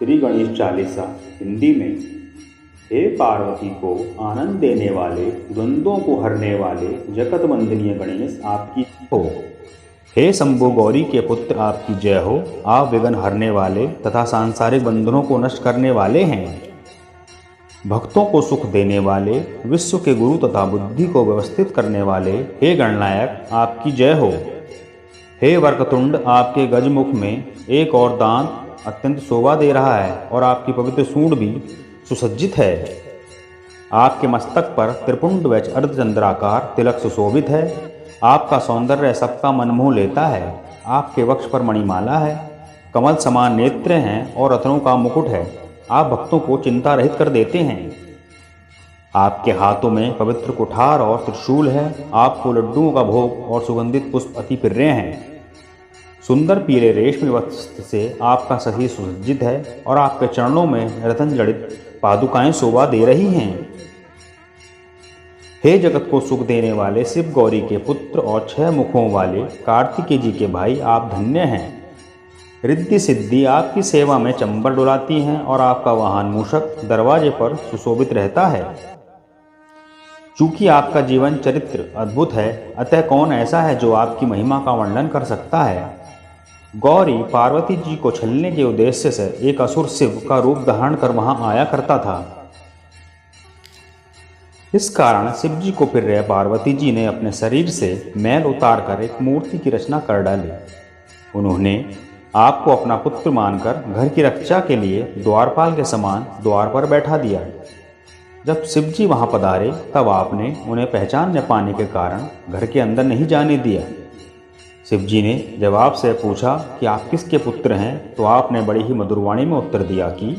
श्री गणेश चालीसा हिंदी में। हे पार्वती को आनंद देने वाले, द्वंद्वों को हरने वाले जगत वंदनीय गणेश आपकी हो। हे शंभु गौरी के पुत्र आपकी जय हो। आप विघ्न हरने वाले तथा सांसारिक बंधनों को नष्ट करने वाले हैं। भक्तों को सुख देने वाले, विश्व के गुरु तथा बुद्धि को व्यवस्थित करने वाले हे गणनायक आपकी जय हो। हे वक्रतुंड, आपके गजमुख में एक और दांत अत्यंत शोभा दे रहा है और आपकी पवित्र सूंड भी सुसज्जित है। आपके मस्तक पर त्रिपुंड व अर्धचंद्राकार तिलक सुशोभित है। आपका सौंदर्य सबका मन मोह लेता है। आपके वक्ष पर मणिमाला है, कमल समान नेत्र हैं और रत्नों का मुकुट है। आप भक्तों को चिंता रहित कर देते हैं। आपके हाथों में पवित्र कुठार और त्रिशूल है। आपको लड्डुओं का भोग और सुगंधित पुष्प अति प्रिय हैं। सुंदर पीले रेशमी वस्त्र से आपका शरीर सुसज्जित है और आपके चरणों में रत्न जड़ित पादुकाएं शोभा दे रही हैं। हे जगत को सुख देने वाले शिव गौरी के पुत्र और 6 मुखों वाले कार्तिकेय जी के भाई, आप धन्य हैं। रिद्धि सिद्धि आपकी सेवा में चंबल डुलाती हैं और आपका वाहन मूषक दरवाजे पर सुशोभित रहता है। चूंकि आपका जीवन चरित्र अद्भुत है, अतः कौन ऐसा है जो आपकी महिमा का वर्णन कर सकता है। गौरी पार्वती जी को छलने के उद्देश्य से एक असुर शिव का रूप धारण कर वहां आया करता था। इस कारण शिव जी को प्रिय पार्वती जी ने अपने शरीर से मैल उतारकर एक मूर्ति की रचना कर डाली। उन्होंने आपको अपना पुत्र मानकर घर की रक्षा के लिए द्वारपाल के समान द्वार पर बैठा दिया। जब शिव जी वहां पधारे तब आपने उन्हें पहचान न पाने के कारण घर के अंदर नहीं जाने दिया। शिव जी ने जब आपसे पूछा कि आप किसके पुत्र हैं, तो आपने बड़ी ही मधुर वाणी में उत्तर दिया कि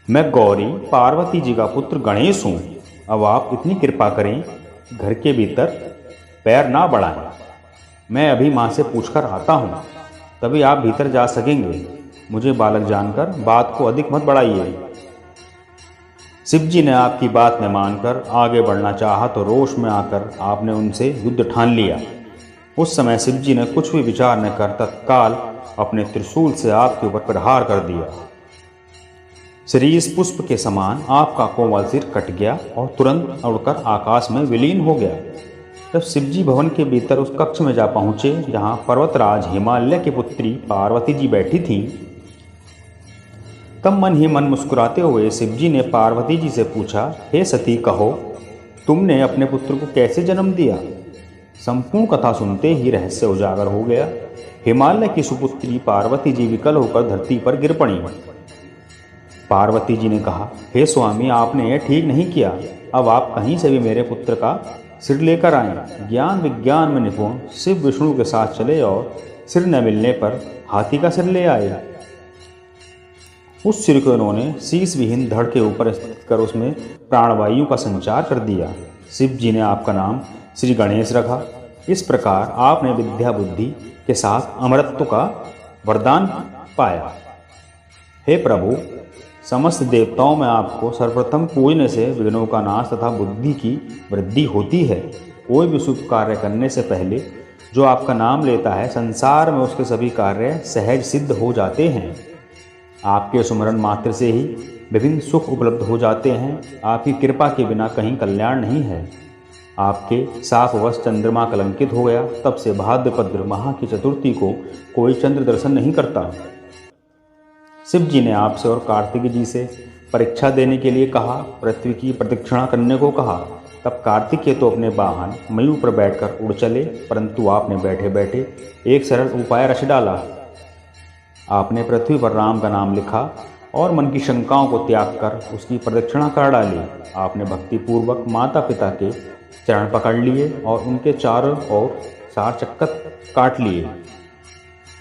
मैं गौरी पार्वती जी का पुत्र गणेश हूँ। अब आप इतनी कृपा करें कि घर के भीतर पैर ना बढ़ाएं। मैं अभी माँ से पूछकर आता हूँ, तभी आप भीतर जा सकेंगे। मुझे बालक जानकर बात को अधिक मत बढ़ाइए। शिव जी ने आपकी बात न मानकर आगे बढ़ना चाहा तो रोष में आकर आपने उनसे युद्ध ठान लिया। उस समय शिव जी ने कुछ भी विचार न कर तत्काल अपने त्रिशूल से आपके ऊपर प्रहार कर दिया। शीरीष पुष्प के समान आपका कोमल सिर कट गया और तुरंत उड़कर आकाश में विलीन हो गया। जब शिव जी भवन के भीतर उस कक्ष में जा पहुंचे जहां पर्वतराज हिमालय की पुत्री पार्वती जी बैठी थीं, तब मन ही मन मुस्कुराते हुए शिव जी ने पार्वती जी से पूछा, हे सती, कहो तुमने अपने पुत्र को कैसे जन्म दिया। संपूर्ण कथा सुनते ही रहस्य उजागर हो गया। हिमालय की सुपुत्री पार्वती जी विकल होकर धरती पर गिर पड़ी। पार्वती जी ने कहा, हे स्वामी, आपने यह ठीक नहीं किया। अब आप कहीं से भी मेरे पुत्र का सिर लेकर आए। ज्ञान विज्ञान में निपुण शिव विष्णु के साथ चले और सिर न मिलने पर हाथी का सिर ले आए। उस सिर को उन्होंने शीश विहीन धड़ के ऊपर स्थित कर उसमें प्राणवायु का संचार कर दिया। शिव जी ने आपका नाम श्री गणेश रखा। इस प्रकार आपने विद्या बुद्धि के साथ अमरत्व का वरदान पाया। हे प्रभु, समस्त देवताओं में आपको सर्वप्रथम पूजने से विघ्नों का नाश तथा बुद्धि की वृद्धि होती है। कोई भी शुभ कार्य करने से पहले जो आपका नाम लेता है, संसार में उसके सभी कार्य सहज सिद्ध हो जाते हैं। आपके स्मरण मात्र से ही विभिन्न सुख उपलब्ध हो जाते हैं। आपकी कृपा के बिना कहीं कल्याण नहीं है। आपके साफ वश चंद्रमा कलंकित हो गया, तब से भाद्रपद्र माह की चतुर्थी को कोई चंद्र दर्शन नहीं करता। शिव जी ने आपसे और कार्तिक जी से परीक्षा देने के लिए कहा, पृथ्वी की प्रदक्षिणा करने को कहा। तब कार्तिकेय तो अपने वाहन मयूर पर बैठकर उड़ चले, परंतु आपने बैठे बैठे एक सरल उपाय रच डाला। आपने पृथ्वी पर राम का नाम लिखा और मन की शंकाओं को त्याग कर उसकी प्रदक्षिणा कर डाली। आपने भक्तिपूर्वक माता पिता के चरण पकड़ लिए और उनके चारों ओर 4 चक्कर काट लिए।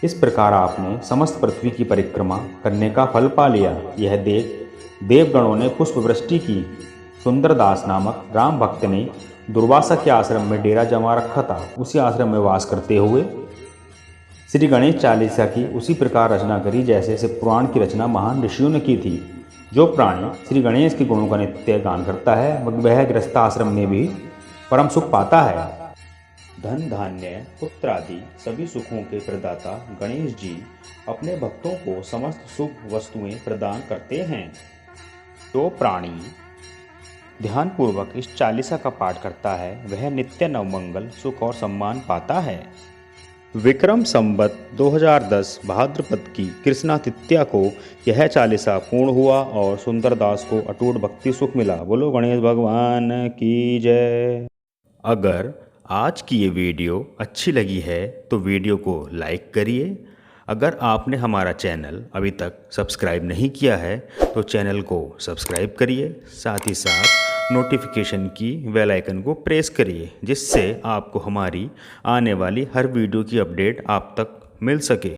इस प्रकार आपने समस्त पृथ्वी की परिक्रमा करने का फल पा लिया। यह देख देवगणों ने पुष्प वृष्टि की। सुंदरदास नामक राम भक्त ने दुर्वासा के आश्रम में डेरा जमा रखा था। उसी आश्रम में वास करते हुए श्री गणेश चालीसा की उसी प्रकार रचना करी जैसे शिव पुराण की रचना महान ऋषियों ने की थी। जो प्राणी श्री गणेश के गुणों का नित्य गान करता है, वह गृहस्थ आश्रम में भी परम सुख पाता है। धन धान्य पुत्र आदि सभी सुखों के प्रदाता गणेश जी अपने भक्तों को समस्त शुभ वस्तुएं प्रदान करते हैं। जो प्राणी ध्यानपूर्वक इस चालीसा का पाठ करता है वह नित्य नवमंगल सुख और सम्मान पाता है। विक्रम संवत 2010 भाद्रपद की कृष्णा तृतीया को यह चालीसा पूर्ण हुआ और सुंदरदास को अटूट भक्ति सुख मिला। बोलो गणेश भगवान की जय। अगर आज की ये वीडियो अच्छी लगी है तो वीडियो को लाइक करिए। अगर आपने हमारा चैनल अभी तक सब्सक्राइब नहीं किया है तो चैनल को सब्सक्राइब करिए, साथ ही साथ नोटिफिकेशन की बेल आइकन को प्रेस करिए, जिससे आपको हमारी आने वाली हर वीडियो की अपडेट आप तक मिल सके।